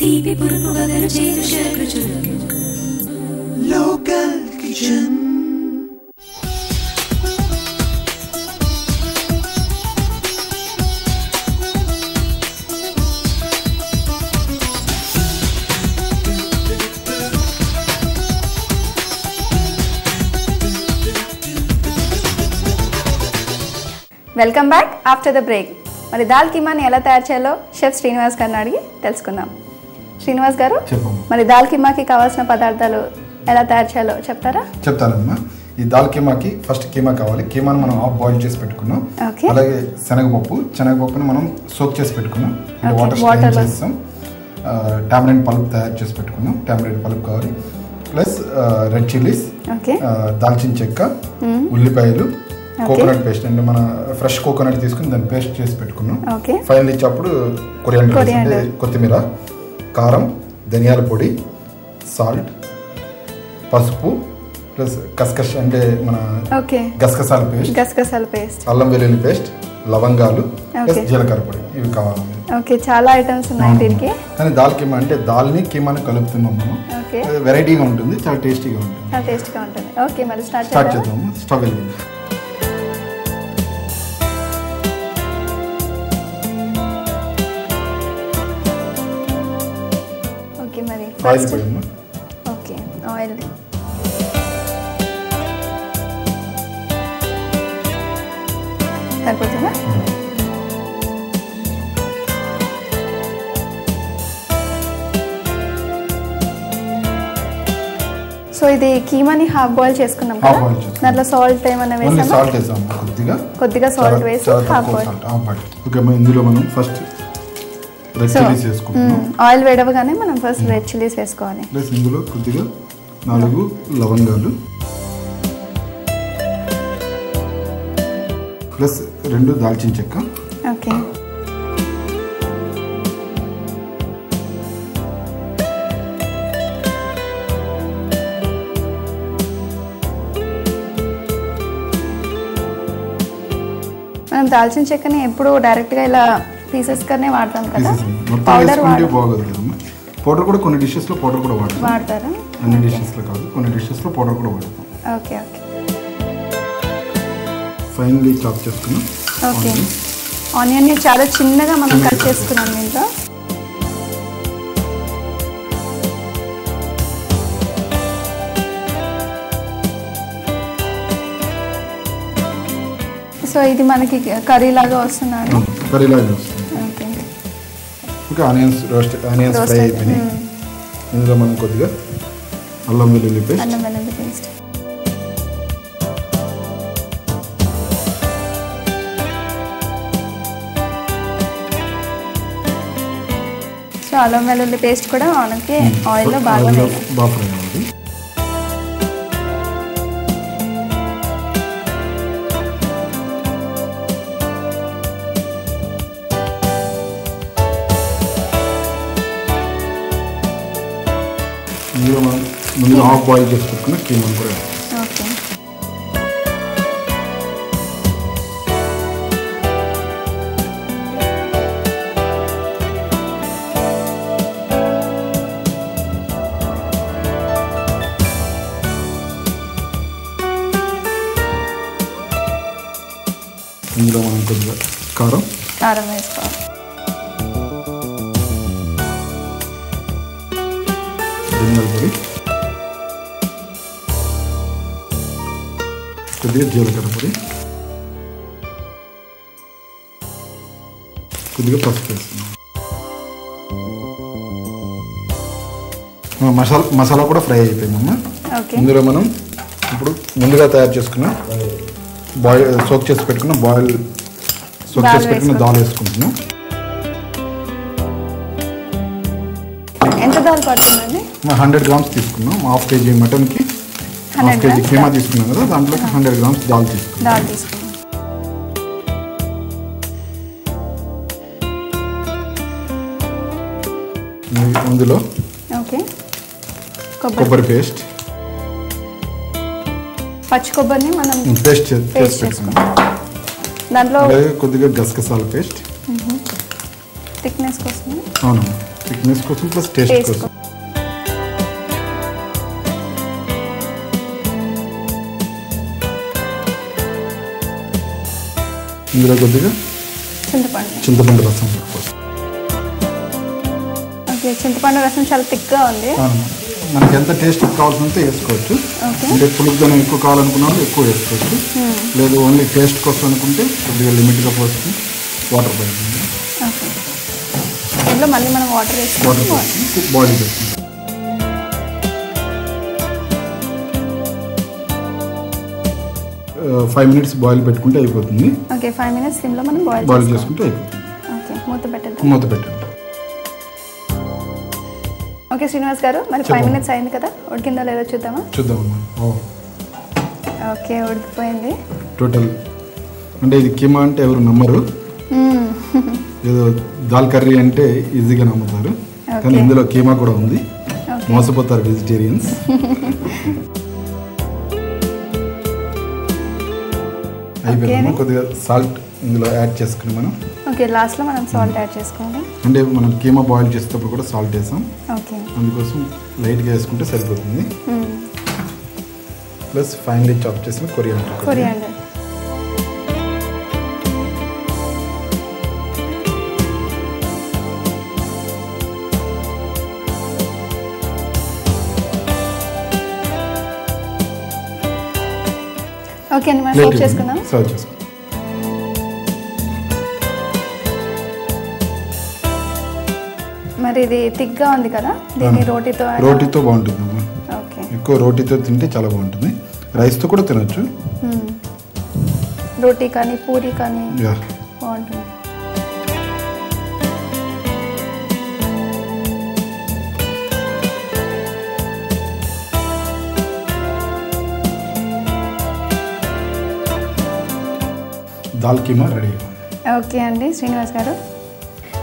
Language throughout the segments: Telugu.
Local Kitchen. Welcome back after the break. మరి దాల్ కీమాని ఎలా తయారు చేయాలో షెఫ్ శ్రీనివాస్ గారిని అడిగి తెలుసుకుందాం. శ్రీనివాస్ గారు, మరి దాల్ కీమాకి కావాల్సిన పదార్థాలు ఎలా తయారు చేయాలో చెప్తారా? చెప్తానమ్మా. ఈ దాల్ కీమాకి ఫస్ట్ కీమా కావాలి. కీమాను మనం హాఫ్ బాయిల్ చేసి పెట్టుకున్నాం. అలాగే శనగపప్పుని మనం సోక్ చేసి పెట్టుకున్నాం. వాటర్ చేస్తాం. టామరిన్ పల్ప్ తయారు చేసి పెట్టుకున్నాం. టామరిన్ పల్ప్ కావాలి. ప్లస్ రెడ్ చిల్లీస్, దాల్చిన చెక్క, ఉల్లిపాయలు, కోకోనట్ పేస్ట్ అంటే మన ఫ్రెష్ కోకోనట్ తీసుకుని దాన్ని పేస్ట్ చేసి పెట్టుకున్నాం. ఫైనల్ ఇచ్చేప్పుడు కొరియాండర్, కొత్తిమీర, కారం, ధనియాల పొడి, సాల్ట్, పసుపు, ప్లస్ కస్కస్ అంటే మన గసగసాల పేస్ట్, అల్లం వెల్లుల్లి పేస్ట్, లవంగాలు, ప్లస్ జీలకర్ర పొడి, ఇవి కావాలి. చాలా ఐటమ్స్ ఉన్నాయి దీనికి. కానీ దాల్ కీమా అంటే దాల్ని కీమాని కలుపుతున్నాం మనం. వెరైటీగా ఉంటుంది, చాలా టేస్టీగా ఉంటుంది. ఓకే, మరి స్టార్ట్ చేద్దాము. స్టవ్ వెలిగింది. ఆయిల్ పడింది. ఓకే, ఆయిల్ సరిపోతుందా? సో ఇది కీమాని హాఫ్ బాయిల్ చేసుకున్నాం కదా, దాంట్లో సాల్ట్ ఏమైనా వేసాము? కొద్దిగా సాల్ట్ వేసి హాఫ్ బాయిల్. ఇందులో మనం ఫస్ట్ రెడ్ చిల్లీస్ వేసుకుంటున్నాం. ఆయిల్ వేడవగానే మనం ఫస్ట్ రెడ్ చిల్లీస్ వేసుకోవాలి. ప్లస్ ఇందులో కొద్దిగా 4 లవంగాలు, ప్లస్ 2 దాల్చిన చెక్క. ఓకే, మనం దాల్చిన చెక్కని ఎప్పుడు డైరెక్ట్గా ఇలా పీసెస్ కనే వాడతాం కదా, పౌడర్ పౌడర్ కూడా కొన్ని డిషెస్ లో పౌడర్ కూడా వాడతారా? అన్ని డిషెస్ లో కాదు, కొన్ని డిషెస్ లో పౌడర్ కూడా వాడతాం. Okay okay. ఫైనల్లీ చాప్ చేసుకున్నాం. ఓకే, ఆనియన్ ని చాలా చిన్నగా మనం కట్ చేసుకున్నాం దీంట్లో. సో ఇది మనకి కర్రీ లాగా వస్తుంది. ఇంకా ఆనియన్స్ ఫ్రై అయిపోయినాయి. ఇందులో మనం కొద్దిగా అల్లం వెల్లుల్లి పేస్ట్, సో అల్లం వెల్లుల్లి పేస్ట్ కూడా మనకి ఆయిల్లో బాగా ఫ్రై అవ్వాలి. ఇందులో మనం ముందు హాఫ్ బాయిల్ చేసి పెట్టుకున్న కీమా కూడా. ఓకే, ఇందులో మనం కొద్దిగా కారం వేసుకోవాలి. ధనియాల పొడి, కొద్దిగా జీలకర్ర పొడి, కొద్దిగా పసుపు వేస్తున్నాం. మసాలా కూడా ఫ్రై అయిపోయిందమ్మా. ఇందులో మనం ఇప్పుడు ముందుగా తయారు చేసుకున్న సోక్ చేసి పెట్టుకున్న దాల్ వేసుకుంటున్నాం. ఎంత దాల్ పడుతుందండి? 100 గ్రామ్స్ తీసుకున్నాం. హాఫ్ కేజీ మటన్కి హాఫ్ కేజీ కీమా తీసుకున్నాం కదా, దాంట్లో 100 గ్రామ్స్ దాల్ తీసుకున్నాం. ఇందులో కొబ్బరి పేస్ట్, పచ్చి కొబ్బరిని మనం పేస్ట్ చేసుకున్నాం. దాంట్లో కొద్దిగా గసగసాల పేస్ట్, థిక్నెస్ కోసం. అవునమ్మా, థిక్నెస్ కోసం ప్లస్ టేస్ట్ కోసం. ఇందులో కొద్దిగా చింతపండు రసం. ఓకే, చింతపండు రసం చాలా థిక్గా ఉంది. మనకి ఎంత టేస్ట్ కావాల్సినంత వేసుకోవచ్చు. అంటే పులుపుదనం ఎక్కువ కావాలనుకున్నాము ఎక్కువ వేసుకోవచ్చు. లేదు ఓన్లీ టేస్ట్ కోసం అనుకుంటే కొద్దిగా లిమిట్గా పోసుకుని వాటర్ పోయింది. ఇందులో మళ్ళీ మనం వాటర్ వేసి బాయిల్ చేసుకుంటాం. ఫైవ్ మినిట్స్ బాయిల్ పెట్టుకుంటే అయిపోతుంది. ఓకే, 5 minutes సిమ్లో మనం బాయిల్ చేసుకుంటే అయిపోతుంది. ఓకే, మూత పెట్టండి. ఓకే శ్రీనివాస్ గారు, మరి 5 minutes అయింది కదా, ఉడికిందో లేదో చూద్దామమ్మా. ఓకే, ఉడికిపోయింది టోటల్. అంటే ఇది కీమా అంటే ఎవరు నమ్మరు, ఏదో దాల్ కర్రీ అంటే ఈజీగా నమ్ముతారు, కానీ ఇందులో కీమా కూడా ఉంది. మోసపోతారు వెజిటేరియన్స్. అయిపోయింది. కొద్దిగా సాల్ట్ ఇందులో యాడ్ చేసుకుని మనం. ఓకే, లాస్ట్లో మనం సాల్ట్ యాడ్ చేసుకోవాలి. అంటే మనం కీమా బాయిల్ చేసేటప్పుడు కూడా సాల్ట్ వేసాం. ఓకే, అందుకోసం లైట్గా వేసుకుంటే సరిపోతుంది. ప్లస్ ఫైనలీ చాప్ చేసిన కొరియాండర్. ఓకే అండి, మనం సర్వ్ చేసుకుందాం. మరి ఇది థిక్గా ఉంది కదా, దీన్ని రోటీతో బాగుంటుంది. ఓకే, ఎక్కువ రోటీతో తింటే చాలా బాగుంటుంది. రైస్తో కూడా తినొచ్చు. రోటీ కానీ పూరి కానీ బాగుంటుంది. దాల్ కీమా రెడీ. ఓకే అండి శ్రీనివాస్ గారు.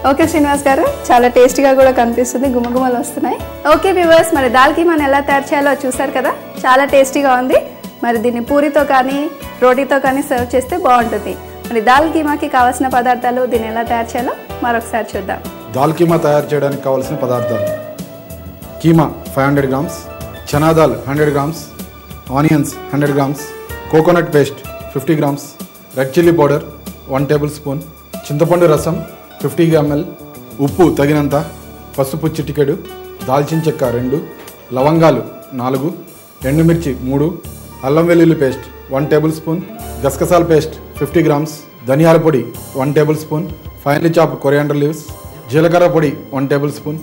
ఓకే శ్రీనివాస్ గారు, చాలా టేస్టీగా కూడా కనిపిస్తుంది, గుమగుమలు వస్తున్నాయి. ఓకే వ్యూవర్స్, మరి దాల్ కీమాని ఎలా తయారు చేయాలో చూసారు కదా, చాలా టేస్టీగా ఉంది. మరి దీన్ని పూరితో కానీ రోటీతో కానీ సర్వ్ చేస్తే బాగుంటుంది. మరి దాల్ కీమాకి కావాల్సిన పదార్థాలు, దీన్ని ఎలా తయారు చేయాలో మరొకసారి చూద్దాం. దాల్ కీమా తయారు చేయడానికి కావాల్సిన పదార్థాలు: keema 500 grams, chana dal 100 grams, onions 100 grams, coconut paste 50 grams, red chilli powder 1 tablespoon, చింతపండు రసం 50 ml, ఉప్పు తగినంత, పసుపు చిటికెడు, దాల్చిన చెక్క 2, లవంగాలు 4, ఎండుమిర్చి 3, అల్లం వెల్లుల్లి పేస్ట్ 1 tablespoon, గసగసాల పేస్ట్ 50 grams, ధనియాల పొడి 1 tablespoon, finely chopped coriander leaves, జీలకర్ర పొడి 1 tablespoon.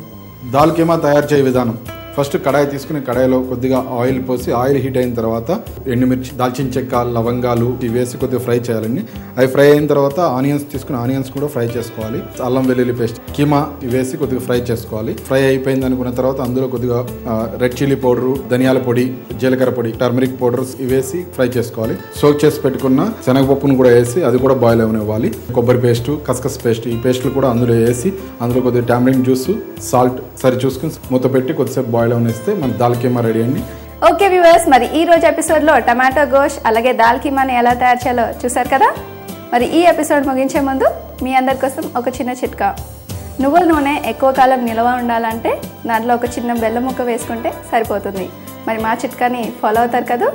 దాల్ కీమా తయారు చేయ విధానం: ఫస్ట్ కడాయి తీసుకుని కడాయిలో కొద్దిగా ఆయిల్ పోసి, ఆయిల్ హీట్ అయిన తర్వాత ఎండుమిర్చి, దాల్చిన చెక్క, లవంగాలు ఇవి వేసి కొద్దిగా ఫ్రై చేయాలండి. అవి ఫ్రై అయిన తర్వాత ఆనియన్స్ తీసుకుని ఆనియన్స్ కూడా ఫ్రై చేసుకోవాలి. అల్లం వెల్లుల్లి పేస్ట్, కీమా వేసి కొద్దిగా ఫ్రై చేసుకోవాలి. ఫ్రై అయిపోయింది అనుకున్న తర్వాత అందులో కొద్దిగా రెడ్ చిల్లీ పౌడరు, ధనియాల పొడి, జీలకర్ర పొడి, టర్మరిక్ పౌడర్స్ ఇవి వేసి ఫ్రై చేసుకోవాలి. సోక్ చేసి పెట్టుకున్న శనగపప్పును కూడా వేసి అది కూడా బాయిల్ అవనివ్వాలి. కొబ్బరి పేస్టు, కస్కస్ పేస్ట్, ఈ పేస్టులు కూడా అందులో వేసి అందులో కొద్దిగా టామరిన్ జ్యూస్, సాల్ట్ సరి చూసుకుని మూత పెట్టి కొద్దిసేపు బాయిల్ అవనిస్తే మన దాల్ కీమా రెడీ అండి. ఓకే వ్యూవర్స్, మరి ఈ రోజు ఎపిసోడ్లో టమాటో గోష్ అలాగే దాల్ కీమాని ఎలా తయారు చేయాలో చూసారు కదా. మరి ఈ ఎపిసోడ్ ముగించే ముందు మీ అందరి కోసం ఒక చిన్న చిట్కా: నువ్వుల నూనె ఎక్కువ కాలం నిల్వ ఉండాలంటే దాంట్లో ఒక చిన్న బెల్లం ముక్క వేసుకుంటే సరిపోతుంది. మరి మా చిట్కాని ఫాలో అవుతారు కదా.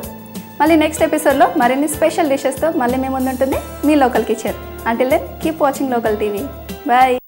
మళ్ళీ నెక్స్ట్ ఎపిసోడ్లో మరిన్ని స్పెషల్ డిషెస్తో మళ్ళీ మీ ముందు ఉంటుంది మీ local kitchen. Until then keep watching local TV. Bye.